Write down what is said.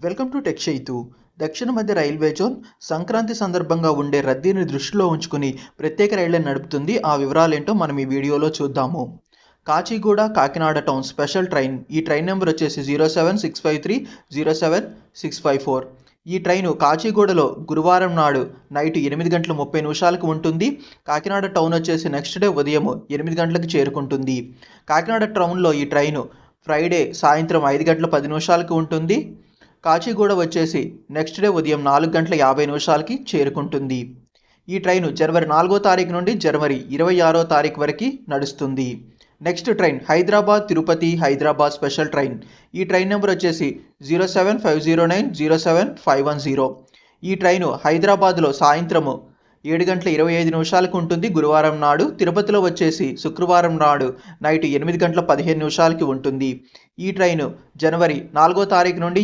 Welcome to tech Chaitu. దక్షిణ మధ్య railway zone Sankranti సందర్భంగా ఉండే రద్దీని దృష్టిలో ఉంచుకుని ప్రత్యేక రైళ్లను నడుపుతుంది. ఆ వివరాలేంటో మనం ఈ వీడియోలో చూద్దాము. Kacheguda Kakinada town special train. ఈ ట్రైన్ నెంబర్ వచ్చేసి 07653 07654. ఈ ట్రైను కాచిగూడలో గురువారం నాడు నైట్ 8:30 ఉంటుంది. కాకినాడ టౌన్ వచ్చేసి నెక్స్ట్ డే ఉదయం 8 గంటలకు చేరుకుంటుంది. కాకినాడ టౌన్లో ఈ ట్రైను ఫ్రైడే సాయంత్రం 5:10 ఉంటుంది. కాచిగూడ వచ్చేసి నెక్స్ట్ డే ఉదయం 4:50 చేరుకుంటుంది. ఈ ట్రైను జనవరి 4వ తారీఖు నుండి జనవరి 26వ తారీఖు వరకు నడుస్తుంది. Next train Hyderabad Tirupati Hyderabad special train. ఈ ట్రైన్ నెంబర్ వచ్చేసి 07509 07510. ఈ ట్రైను హైదరాబాద్లో సాయంత్రము 7:25 ఉంటుంది గురువారం నాడు. తిరుపతిలో వచ్చేసి శుక్రవారం నాడు నైట్ 8:15 ఉంటుంది. ఈ ట్రైను జనవరి 4వ తారీఖు నుండి